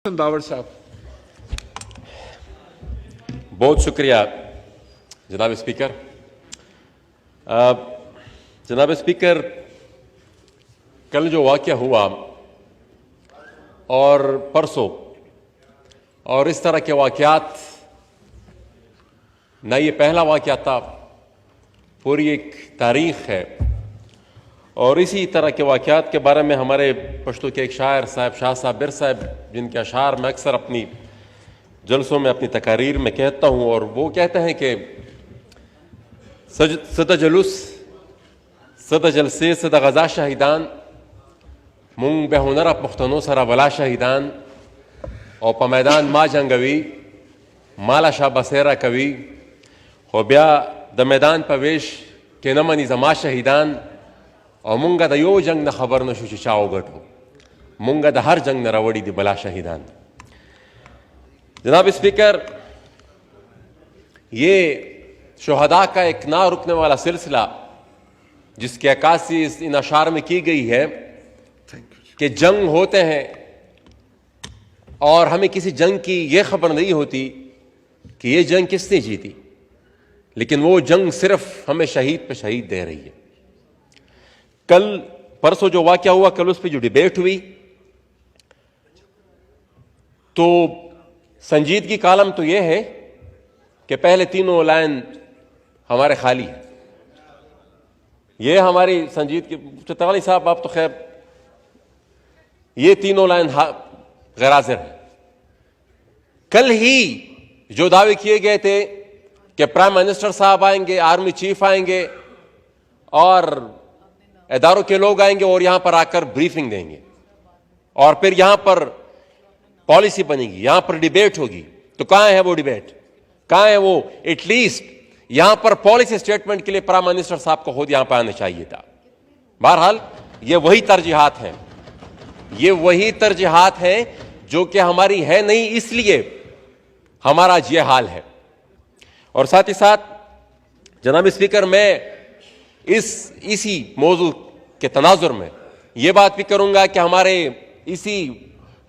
दावड़ साहब। बहुत शुक्रिया जनाब स्पीकर। जनाब स्पीकर, कल जो वाक़या हुआ और परसों और इस तरह के वाक़यात, न ये पहला वाक़या था, पूरी एक तारीख़ है। और इसी तरह के वाक़यात के बारे में हमारे पश्तो के एक शायर साहब शाह साबिर साहब, जिनके अशार मैं अक्सर अपनी जलसों में, अपनी तकारीर में कहता हूँ, और वो कहते हैं कि सदा जलूस सदा जलसे सदा गज़ा शहीदान मुंग बेहुनर पुख्तनो सरा वला शहीदान और पमैदान मा जंगवी माला शाह बसेरा कवि हो ब्या द मैदान पवेश के नमनी जमा शहीदान और मुंगा द यो जंग न खबर न शुचि चाओ गठो मुंगा द हर जंग न रवड़ी दी बला शहीदान। जनाब स्पीकर, ये शुहदा का एक ना रुकने वाला सिलसिला जिसकी अक्कासी इन अशार में की गई है कि जंग होते हैं और हमें किसी जंग की यह खबर नहीं होती कि ये जंग किसने जीती, लेकिन वो जंग सिर्फ हमें शहीद पे शहीद दे रही है। कल परसों जो वाक़या हुआ, कल उस पर जो डिबेट हुई, तो संजीदगी का आलम तो यह है कि पहले तीनों लाइन हमारे खाली है। ये हमारी संजीदगी, चतवाली साहब आप तो खैर, ये तीनों लाइन गैर हाजिर है। कल ही जो दावे किए गए थे कि प्राइम मिनिस्टर साहब आएंगे, आर्मी चीफ आएंगे और इदारों के लोग आएंगे और यहां पर आकर ब्रीफिंग देंगे और फिर यहां पर पॉलिसी बनेगी, यहां पर डिबेट होगी, तो कहां है वो डिबेट, कहां है वो? एटलीस्ट यहां पर पॉलिसी स्टेटमेंट के लिए प्राइम मिनिस्टर साहब को खुद यहां पर आना चाहिए था। बहरहाल ये वही तरजीहात हैं, ये वही तरजीहात हैं जो कि हमारी है नहीं, इसलिए हमारा आज ये हाल है। और साथ ही साथ जनाब स्पीकर, मैं इसी मौजू के तनाजुर में यह बात भी करूंगा कि हमारे इसी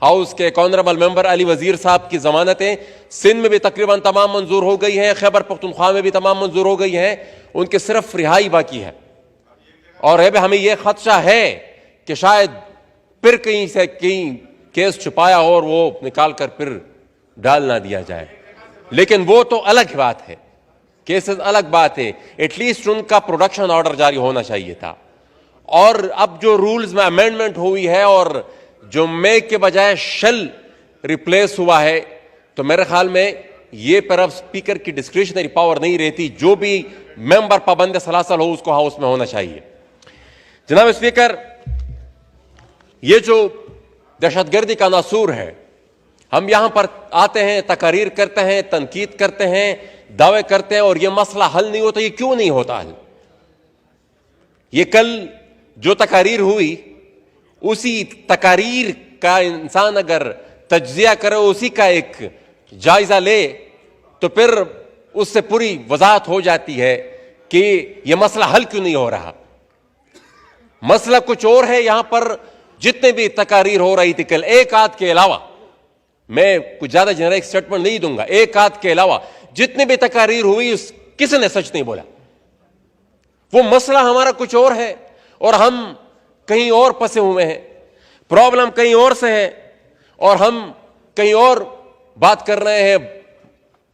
हाउस के ऑनरेबल मेंबर अली वजीर साहब की जमानतें सिंध में भी तकरीबन तमाम मंजूर हो गई हैं, खैबर पख्तूनख्वा में भी तमाम मंजूर हो गई हैं, उनके सिर्फ रिहाई बाकी है। और हमें यह खदशा है कि शायद फिर कहीं से कहीं केस छुपाया और वो निकाल कर फिर डाल ना दिया जाए, लेकिन वो तो अलग बात है, केसेस अलग बात है। एटलीस्ट उनका प्रोडक्शन ऑर्डर जारी होना चाहिए था। और अब जो रूल्स में अमेंडमेंट हुई है और जो मे के बजाय शल रिप्लेस हुआ है, तो मेरे ख्याल में ये पर अब स्पीकर की डिस्क्रिशनरी पावर नहीं रहती, जो भी मेंबर पाबंद सलासल हो उसको हाउस में होना चाहिए। जनाब स्पीकर, ये जो दहशतगर्दी का नासूर है, हम यहां पर आते हैं, तकारीर करते हैं, तनकीद करते हैं, दावे करते हैं और ये मसला हल नहीं होता। ये क्यों नहीं होता हल? ये कल जो तकारीर हुई, उसी तकारीर का इंसान अगर तज्जिया करे, उसी का एक जायजा ले, तो फिर उससे पूरी वजाहत हो जाती है कि यह मसला हल क्यों नहीं हो रहा। मसला कुछ और है। यहां पर जितने भी तकारीर हो रही थी कल, एक आध के अलावा, मैं कुछ ज्यादा जेनरिक स्टेटमेंट नहीं दूंगा, एक आध के अलावा जितनी भी तकारीर हुई किसी ने सच नहीं बोला। वो मसला हमारा कुछ और है और हम कहीं और फंसे हुए हैं, प्रॉब्लम कहीं और से है और हम कहीं और बात कर रहे हैं,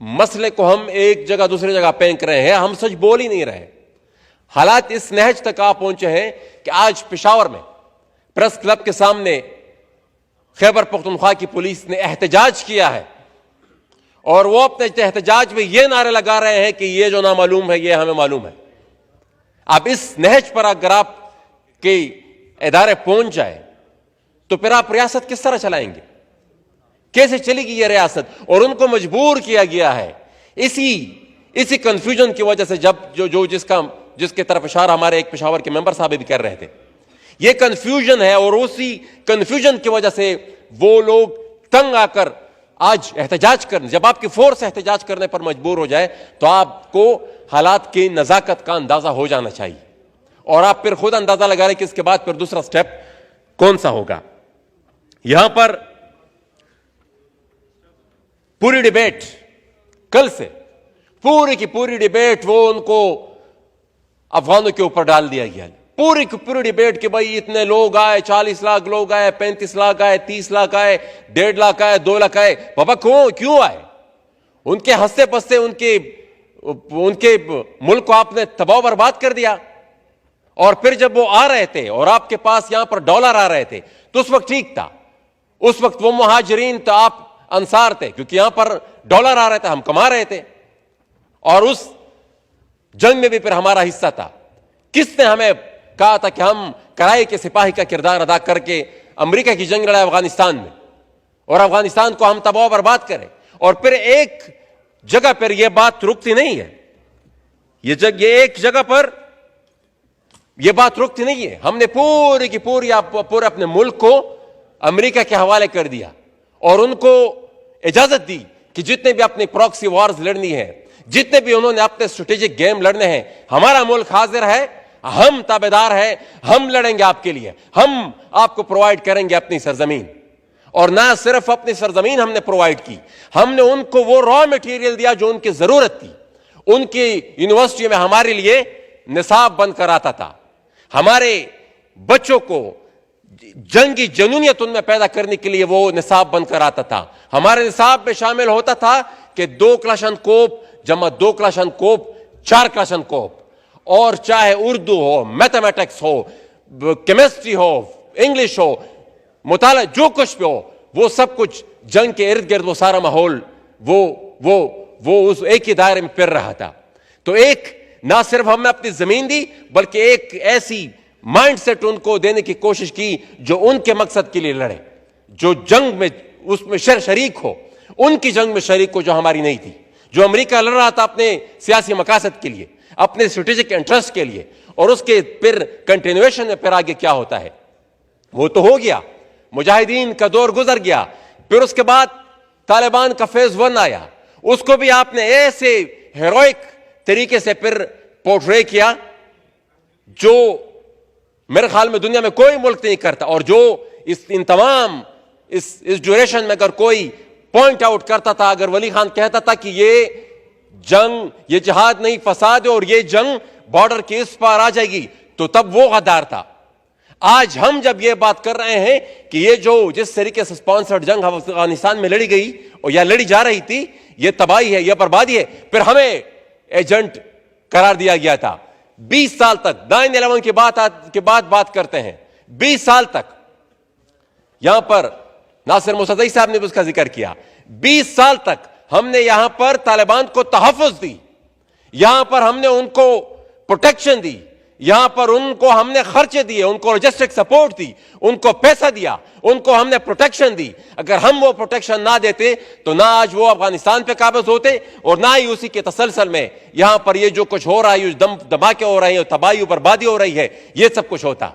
मसले को हम एक जगह दूसरी जगह फेंक रहे हैं, हम सच बोल ही नहीं रहे। हालात इस नहज तक आ पहुंचे हैं कि आज पेशावर में प्रेस क्लब के सामने खैबर पख्तूनख्वा की पुलिस ने एहतजाज किया है और वो अपने एहतजाज में ये नारे लगा रहे हैं कि ये जो ना मालूम है ये हमें मालूम है। अब इस नहज पर अगर आप के इदारे पहुंच जाए तो फिर आप रियासत किस तरह चलाएंगे? कैसे चलेगी ये रियासत? और उनको मजबूर किया गया है इसी कंफ्यूजन की वजह से, जब जो जिसके तरफ इशारा हमारे एक पेशावर के मेंबर साहब भी कर रहे थे, ये कंफ्यूजन है और उसी कंफ्यूजन की वजह से वो लोग तंग आकर आज एहतजाज करने, जब आपकी फोर्स एहतजाज करने पर मजबूर हो जाए तो आपको हालात की नजाकत का अंदाजा हो जाना चाहिए और आप फिर खुद अंदाजा लगा रहे कि इसके बाद फिर दूसरा स्टेप कौन सा होगा। यहां पर पूरी डिबेट कल से पूरी की पूरी डिबेट वो उनको अफगानों के ऊपर डाल दिया गया। पूरी की पूरी डिबेट कि भाई इतने लोग आए, 40 लाख लोग आए, 35 लाख आए, 30 लाख आए, 1.5 लाख आए, 2 लाख आए। बाबा क्यों आए? उनके हंसते पसते उनके मुल्क को आपने तबाह बर्बाद कर दिया। और फिर जब वो आ रहे थे और आपके पास यहां पर डॉलर आ रहे थे तो उस वक्त ठीक था। उस वक्त वो मुहाजिरीन तो आप अंसार थे, क्योंकि यहां पर डॉलर आ रहे थे, हम कमा रहे थे। और उस जंग में भी फिर हमारा हिस्सा था। किसने हमें कहा था कि हम कराई के सिपाही का किरदार अदा करके अमेरिका की जंग लड़ाए अफगानिस्तान में और अफगानिस्तान को हम तबाह बर्बाद करें? और फिर एक जगह पर यह बात रुकती नहीं है। ये एक जगह पर यह बात रुकती नहीं है। हमने पूरी की पूरी पूरे अपने मुल्क को अमेरिका के हवाले कर दिया और उनको इजाजत दी कि जितने भी अपनी प्रॉक्सी वॉर्स लड़नी है, जितने भी उन्होंने अपने स्ट्रेटेजिक गेम लड़ने हैं, हमारा मुल्क हाजिर है, हम ताबेदार हैं, हम लड़ेंगे आपके लिए, हम आपको प्रोवाइड करेंगे अपनी सरजमीन। और ना सिर्फ अपनी सरजमीन हमने प्रोवाइड की, हमने उनको वो रॉ मटेरियल दिया जो उनकी जरूरत थी। उनकी यूनिवर्सिटी में हमारे लिए निसाब बनकर आता था। हमारे बच्चों को जंगी जुनूनियत उनमें पैदा करने के लिए वो निसाब बनकर आता था। हमारे निसाब में शामिल होता था कि 2 क्लाशनकोप जमा 2 क्लाशनकोप 4 क्लाशनकोप, और चाहे उर्दू हो, मैथमेटिक्स हो, केमिस्ट्री हो, इंग्लिश हो, मुताला जो कुछ भी हो, वो सब कुछ जंग के इर्द गिर्द वो सारा माहौल वो उस एक ही दायरे में फिर रहा था। तो एक ना सिर्फ हमने अपनी जमीन दी, बल्कि एक ऐसी माइंडसेट उनको देने की कोशिश की जो उनके मकसद के लिए लड़े, जो जंग में उसमें शरीक हो, उनकी जंग में शरीक हो जो हमारी नहीं थी। जो अमेरिका लड़ रहा था अपने सियासी मकासद के लिए, अपने स्ट्रेटेजिक इंटरेस्ट के लिए, और उसके फिर कंटिन्यूएशन में फिर आगे क्या होता है वो तो हो गया। मुजाहिदीन का दौर गुजर गया, फिर उसके बाद तालिबान का फेज 1 आया। उसको भी आपने ऐसे हेरोइक तरीके से फिर पोर्ट्रे किया जो मेरे ख्याल में दुनिया में कोई मुल्क नहीं करता। और जो इन तमाम इस ड्यूरेशन में अगर कोई पॉइंट आउट करता था, अगर वली खान कहता था कि ये जंग, ये जिहाद नहीं फसाद है और ये जंग बॉर्डर के इस पार आ जाएगी, तो तब वो गद्दार था। आज हम जब ये बात कर रहे हैं कि ये जो जिस तरीके से स्पॉन्सर्ड जंग अफगानिस्तान में लड़ी गई और या लड़ी जा रही थी, ये तबाही है, ये बर्बादी है, फिर हमें एजेंट करार दिया गया था। 20 साल तक 9/11 के बाद बात करते हैं, 20 साल तक यहां पर नासिर मुसद्दी साहब ने भी उसका जिक्र किया। 20 साल तक हमने यहां पर तालिबान को तहफ़्फ़ुज़ दी, यहां पर हमने उनको प्रोटेक्शन दी, यहां पर उनको हमने खर्चे दिए, उनको लॉजिस्टिक सपोर्ट दी, उनको पैसा दिया, उनको हमने प्रोटेक्शन दी। अगर हम वो प्रोटेक्शन ना देते तो ना आज वो अफगानिस्तान पे काबिज होते और ना ही उसी के तसलसल में यहां पर ये जो कुछ हो रहा है, धमाके हो रहे हैं, तबाही बर्बादी हो रही है, ये सब कुछ होता।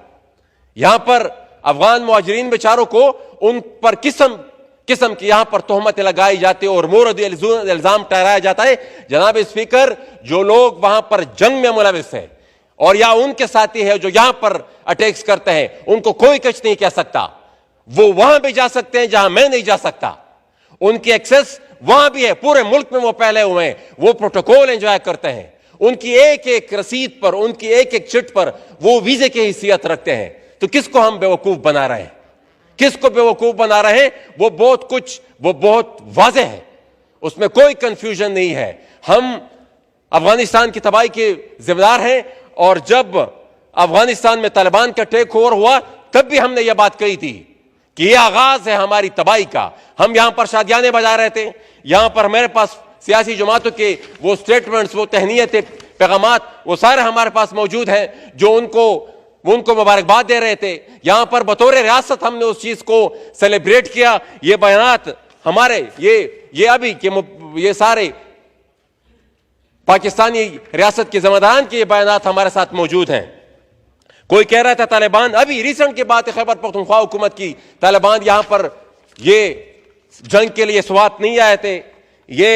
यहां पर अफगान मुहाजिरीन बेचारों को उन पर किस्म की यहां पर तोहमतें लगाई जाती है और मोरद इल्जाम ठहराया जाता है। जनाब स्पीकर, जो लोग वहां पर जंग में मुलविस हैं और या उनके साथी है जो यहां पर अटैक्स करते हैं, उनको कोई कुछ नहीं कह सकता। वो वहां भी जा सकते हैं जहां मैं नहीं जा सकता, उनकी एक्सेस वहां भी है, पूरे मुल्क में वो पहले हुए हैं, वो प्रोटोकॉल एंजॉय करते हैं, उनकी एक एक रसीद पर, उनकी एक एक चिट पर वो वीजे की हैसियत रखते हैं। तो किसको हम बेवकूफ बना रहे हैं? किसको बेवकूफ बना रहे हैं? वो बहुत वाज़ेह है, उसमें कोई कंफ्यूजन नहीं है। हम अफगानिस्तान की तबाही के जिम्मेदार हैं और जब अफगानिस्तान में तालिबान का टेक ओवर हुआ तब भी हमने यह बात कही थी कि यह आगाज है हमारी तबाही का। हम यहां पर शादियाने बजा रहे थे, यहां पर हमारे पास सियासी जमातों के वो स्टेटमेंट्स, वो तहनीयतें, पैगामात, वो सारे हमारे पास मौजूद हैं जो उनको मुबारकबाद दे रहे थे। यहां पर बतौर रियासत हमने उस चीज को सेलिब्रेट किया। ये बयानात हमारे ये अभी के ये सारे पाकिस्तानी रियासत के जिम्मेदारान के बयानात हमारे साथ मौजूद हैं। कोई कह रहा था तालिबान, अभी रिसेंट की बात है खैबर पख्तूनख्वा हुकूमत की, तालिबान यहां पर ये जंग के लिए स्वात नहीं आए थे। ये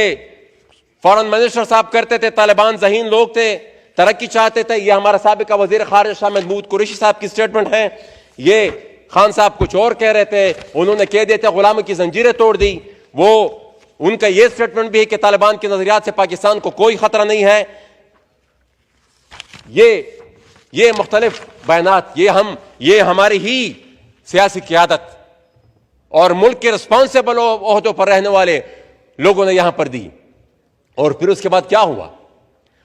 फॉरेन मिनिस्टर साहब करते थे, तालिबान ज़हीन लोग थे, तरक्की चाहते थे। ये हमारा साबिका वजीर खारिजा शाह महमूद कुरैशी साहब की स्टेटमेंट है। ये खान साहब कुछ और कह रहे थे, उन्होंने कह दिया था गुलामी की जंजीरें तोड़ दी। वो उनका यह स्टेटमेंट भी है कि तालिबान के नजरियात से पाकिस्तान को कोई खतरा नहीं है। ये मुख्तलिफ बयानात, ये हमारी ही सियासी क़यादत और मुल्क के रिस्पॉन्सिबल ओहदों पर रहने वाले लोगों ने यहां पर दी। और फिर उसके बाद क्या हुआ,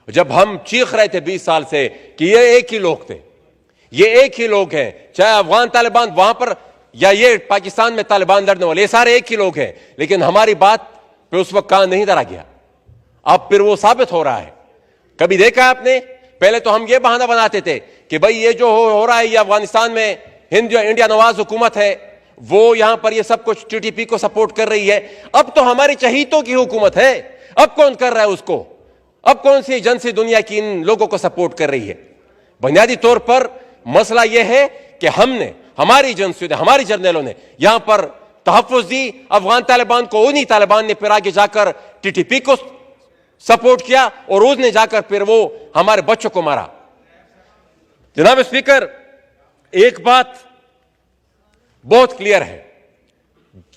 जब हम चीख रहे थे 20 साल से कि ये एक ही लोग थे, ये एक ही लोग हैं, चाहे अफगान तालिबान वहां पर या ये पाकिस्तान में तालिबान लड़ने वाले, ये सारे एक ही लोग हैं, लेकिन हमारी बात पे उस वक्त कान नहीं धरा गया। अब फिर वो साबित हो रहा है। कभी देखा है आपने? पहले तो हम ये बहाना बनाते थे कि भाई ये जो हो रहा है, ये अफगानिस्तान में इंडिया नवाज हुकूमत है, वो यहां पर ये सब कुछ टीटीपी को सपोर्ट कर रही है। अब तो हमारी चहीतों की हुकूमत है, अब कौन कर रहा है उसको? अब कौन सी एजेंसी दुनिया की इन लोगों को सपोर्ट कर रही है? बुनियादी तौर पर मसला यह है कि हमने, हमारी एजेंसियों ने, हमारी जर्नलों ने यहां पर तहफ्फुज दी अफगान तालिबान को। उन्हीं तालिबान ने फिर आगे जाकर टीटीपी को सपोर्ट किया और उसने जाकर फिर वो हमारे बच्चों को मारा। जनाब स्पीकर, एक बात बहुत क्लियर है,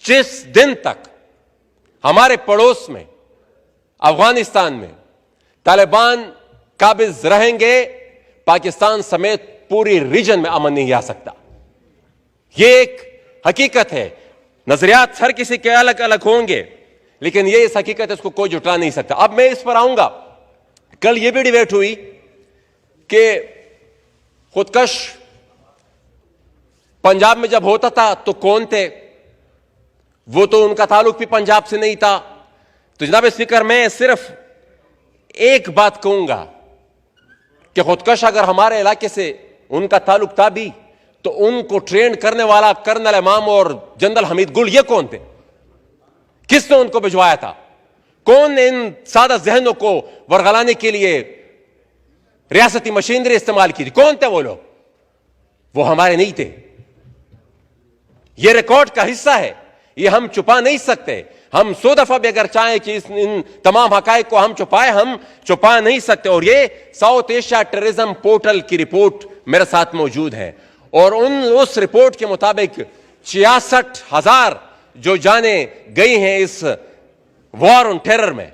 जिस दिन तक हमारे पड़ोस में अफगानिस्तान में तालिबान काबिज रहेंगे, पाकिस्तान समेत पूरी रीजन में अमन नहीं आ सकता। यह एक हकीकत है। नजरियात हर किसी के अलग अलग होंगे, लेकिन यह इस हकीकत है, इसको कोई जुटा नहीं सकता। अब मैं इस पर आऊंगा। कल यह भी डिबेट हुई कि खुदकश पंजाब में जब होता था तो कौन थे, वो तो उनका ताल्लुक भी पंजाब से नहीं था। तो जनाब स्पीकर, मैं सिर्फ एक बात कहूंगा कि खुदकश अगर हमारे इलाके से उनका ताल्लुक था भी, तो उनको ट्रेन करने वाला कर्नल इमाम और जनरल हमीद गुल ये कौन थे? किसने उनको भिजवाया था? कौन ने इन सादा जहनों को वरगलाने के लिए रियासती मशीनरी इस्तेमाल की थी? कौन थे वो लोग? वो हमारे नहीं थे। ये रिकॉर्ड का हिस्सा है, ये हम छुपा नहीं सकते। हम 100 दफा भी अगर चाहें कि इन तमाम हकायक को हम छुपाए, हम छुपा नहीं सकते। और ये साउथ एशिया टेररिज्म पोर्टल की रिपोर्ट मेरे साथ मौजूद है, और उस रिपोर्ट के मुताबिक 66,000 जो जाने गई हैं इस वॉर ऑन टेरर में,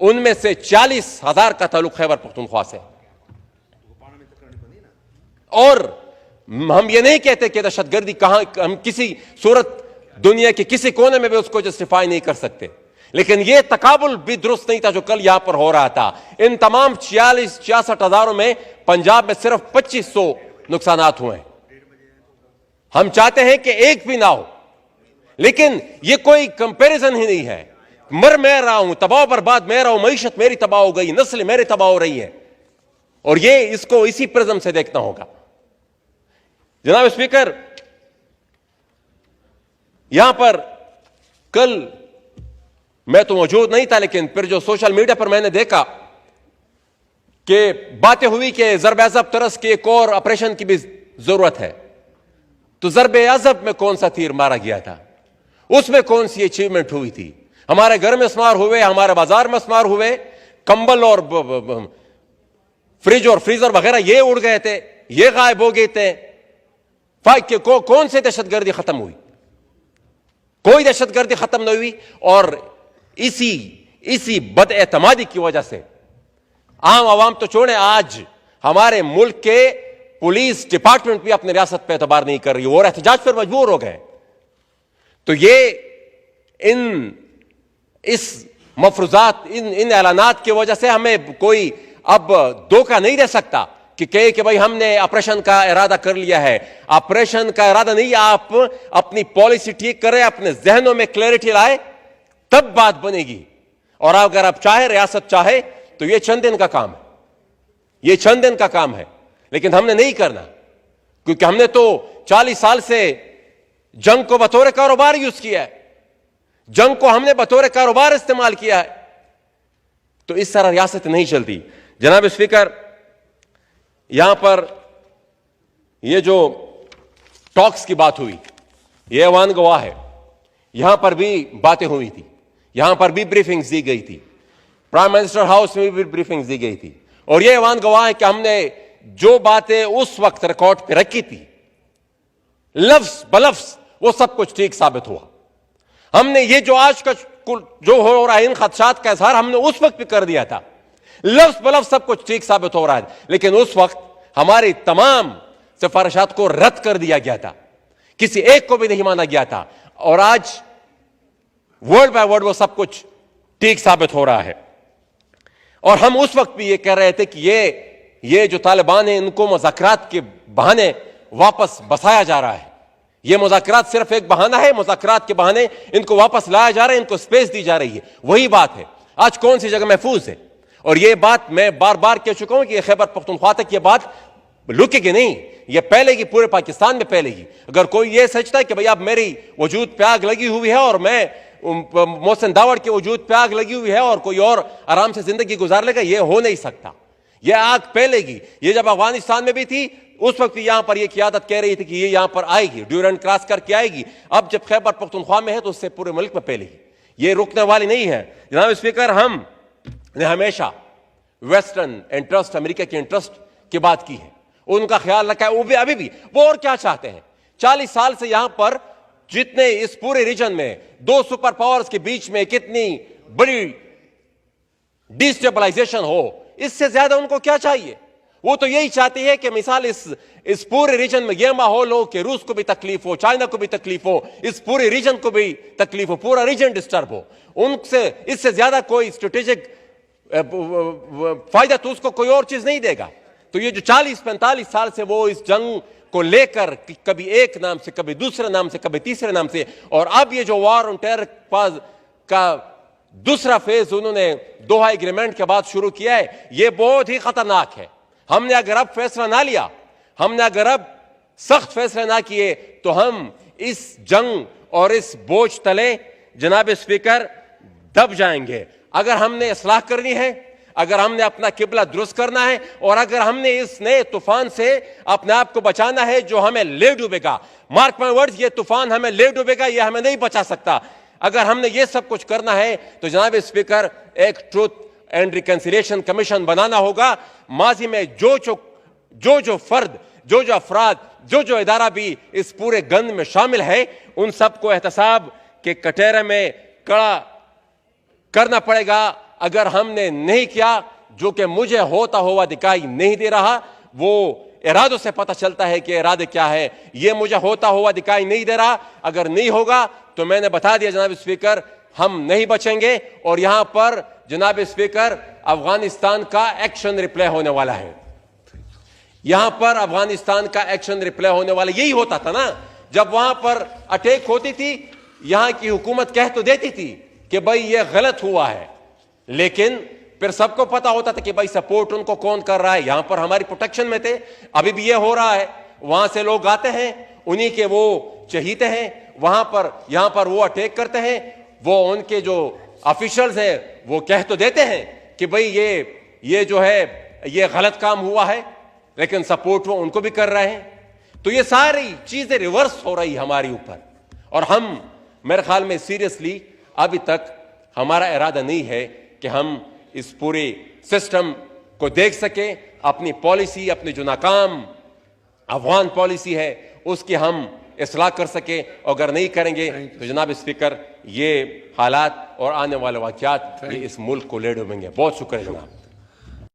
उनमें से 40,000 का ताल्लुक खैबर पख्तूनख्वा से। और हम ये नहीं कहते कि दहशतगर्दी कहां, हम किसी सूरत दुनिया के किसी कोने में भी उसको जस्टिफाई नहीं कर सकते, लेकिन यह तकाबुल भी दुरुस्त नहीं था जो कल यहां पर हो रहा था। इन तमाम 66,000 में पंजाब में सिर्फ 2500 नुकसानात हुए हैं। हम चाहते हैं कि एक भी ना हो, लेकिन यह कोई कंपैरिजन ही नहीं है। मर मैं रहा हूं, तबाह बर्बाद मैं रहा हूं, मईशत मेरी तबाह हो गई, नस्ल मेरी तबाह हो रही है, और ये इसको इसी प्रिज्म से देखना होगा। जनाब स्पीकर, यहां पर कल मैं तो मौजूद नहीं था, लेकिन फिर जो सोशल मीडिया पर मैंने देखा कि बातें हुई कि ज़रब-ए-अज़ब तरस के एक और ऑपरेशन की भी जरूरत है। तो ज़रब-ए-अज़ब में कौन सा तीर मारा गया था? उसमें कौन सी अचीवमेंट हुई थी? हमारे घर में स्मार हुए, हमारे बाजार में स्मार हुए, कंबल और फ्रिज और फ्रीजर वगैरह ये उड़ गए थे, ये गायब हो गए थे। कौन से दहशतगर्दी खत्म हुई? कोई दहशतगर्दी खत्म नहीं हुई। और इसी बदएतमादी की वजह से आम आवाम तो छोड़े, आज हमारे मुल्क के पुलिस डिपार्टमेंट भी अपने रियासत पे एतबार नहीं कर रही और एहतजाज पर मजबूर हो गए। तो ये इस मफरूजात, इन ऐलानात की वजह से हमें कोई अब धोखा नहीं दे सकता कि कहे कि भाई हमने ऑपरेशन का इरादा कर लिया है। ऑपरेशन का इरादा नहीं, आप अपनी पॉलिसी ठीक करें, अपने जहनों में क्लैरिटी लाए, तब बात बनेगी। और अगर आप चाहे, रियासत चाहे, तो ये चंद दिन का काम है, ये चंद दिन का काम है, लेकिन हमने नहीं करना, क्योंकि हमने तो 40 साल से जंग को बतौर कारोबार यूज किया है, जंग को हमने बतौर कारोबार इस्तेमाल किया है। तो इस तरह रियासत नहीं चलती। जनाब स्पीकर, यहां पर यह जो टॉक्स की बात हुई, यह ऐवान गवाह है, यहां पर भी बातें हुई थी, यहां पर भी ब्रीफिंग्स दी गई थी, प्राइम मिनिस्टर हाउस में भी ब्रीफिंग्स दी गई थी, और यह ऐवान गवाह है कि हमने जो बातें उस वक्त रिकॉर्ड पे रखी थी, लफ्ज बलफ्ज वो सब कुछ ठीक साबित हुआ। हमने ये जो आज का जो हो रहा है, इन खदशात का इजहार हमने उस वक्त भी कर दिया था। लफ्ज बलफ्ज सब कुछ ठीक साबित हो रहा है, लेकिन उस वक्त हमारी तमाम सिफारिशात को रद्द कर दिया गया था, किसी एक को भी नहीं माना गया था। और आज वर्ड बाय वर्ड वो सब कुछ ठीक साबित हो रहा है। और हम उस वक्त भी ये कह रहे थे कि ये जो तालिबान है, इनको मुज़ाकरात के बहाने वापस बसाया जा रहा है। ये मुज़ाकरात सिर्फ एक बहाना है, मुज़ाकरात के बहाने इनको वापस लाया जा रहा है, इनको स्पेस दी जा रही है। वही बात है, आज कौन सी जगह महफूज है। और ये बात मैं बार बार कह चुका हूं कि खैबर पख्तूनख्वा तक ये बात लुकेगी नहीं, ये फैलेगी, पूरे पाकिस्तान में फैलेगी। अगर कोई ये सोचता है कि भाई अब मेरी वजूद पे आग लगी हुई है और मैं मोहसिन दावड़ के वजूद पे आग लगी हुई है और कोई और आराम से जिंदगी गुजार लेगा, ये हो नहीं सकता। ये आग फैलेगी। ये जब अफगानिस्तान में भी थी, उस वक्त यहां पर ये क़यादत कह रही थी कि ये यहां पर आएगी, ड्यूरेंट क्रॉस करके आएगी। अब जब खैबर पख्तूनख्वा में है तो उससे पूरे मुल्क में फैलेगी, ये रुकने वाली नहीं है। जनाब स्पीकर, हम ने हमेशा वेस्टर्न इंटरेस्ट, अमेरिका के इंटरेस्ट की बात की है, उनका ख्याल रखा है। वो भी अभी भी वो और क्या चाहते हैं। 40 साल से यहां पर जितने इस पूरे रीजन में दो सुपर पावर्स के बीच में कितनी बड़ी डिस्टेबलाइजेशन हो, इससे ज्यादा उनको क्या चाहिए। वो तो यही चाहती है कि मिसाल इस पूरे रीजन में यह माहौल हो कि रूस को भी तकलीफ हो, चाइना को भी तकलीफ हो, इस पूरे रीजन को भी तकलीफ हो, पूरा रीजन डिस्टर्ब हो। उनसे इससे ज्यादा कोई स्ट्रेटेजिक फायदा तो उसको कोई और चीज नहीं देगा। तो ये जो 40-45 साल से वो इस जंग को लेकर कभी एक नाम से, कभी दूसरे नाम से, कभी तीसरे नाम से, और अब ये जो वॉर ऑन टेरर का दूसरा फेज उन्होंने दोहा एग्रीमेंट के बाद शुरू किया है, ये बहुत ही खतरनाक है। हमने अगर अब फैसला ना लिया, हमने अगर अब सख्त फैसले ना किए, तो हम इस जंग और इस बोझ तले जनाब स्पीकर दब जाएंगे। अगर हमने इस्लाह करनी है, अगर हमने अपना किबला दुरुस्त करना है, और अगर हमने इस नए तूफान से अपने आप को बचाना है जो हमें ले डूबेगा, मार्क माय वर्ड्स, ये तूफान हमें ले डूबेगा, ये हमें नहीं बचा सकता। अगर हमने ये सब कुछ करना है तो जनाब स्पीकर एक ट्रूथ एंड रिकंसिलिएशन कमीशन बनाना होगा। माजी में जो फर्द, जो अफराद, जो इदारा भी इस पूरे गंद में शामिल है, उन सबको एहतसाब के कटहरे में कड़ा करना पड़ेगा। अगर हमने नहीं किया, जो कि मुझे होता हुआ दिखाई नहीं दे रहा, वो इरादों से पता चलता है कि इरादे क्या है, ये मुझे होता हुआ दिखाई नहीं दे रहा। अगर नहीं होगा तो मैंने बता दिया जनाब स्पीकर, हम नहीं बचेंगे। और यहां पर जनाब स्पीकर अफगानिस्तान का एक्शन रिप्ले होने वाला है। यहां पर अफगानिस्तान का एक्शन रिप्ले होने वाला यही होता था ना, जब वहां पर अटैक होती थी, यहां की हुकूमत कह तो देती थी कि भाई ये गलत हुआ है, लेकिन फिर सबको पता होता था कि भाई सपोर्ट उनको कौन कर रहा है। यहां पर हमारी प्रोटेक्शन में थे। अभी भी ये हो रहा है, वहां से लोग आते हैं, उन्हीं के वो चहीते हैं, वहां पर यहां पर वो अटैक करते हैं। वो उनके जो ऑफिशियल्स हैं वो कह तो देते हैं कि भाई ये जो है ये गलत काम हुआ है, लेकिन सपोर्ट वो उनको भी कर रहे हैं। तो ये सारी चीजें रिवर्स हो रही हमारी ऊपर। और हम, मेरे ख्याल में सीरियसली अभी तक हमारा इरादा नहीं है कि हम इस पूरे सिस्टम को देख सके। अपनी पॉलिसी, अपनी जो नाकाम अफगान पॉलिसी है, उसकी हम इस्लाह कर सके। और अगर नहीं करेंगे तो जनाब स्पीकर, ये हालात और आने वाले वाक़यात ये इस मुल्क को ले डूबेंगे। बहुत शुक्रिया जनाब।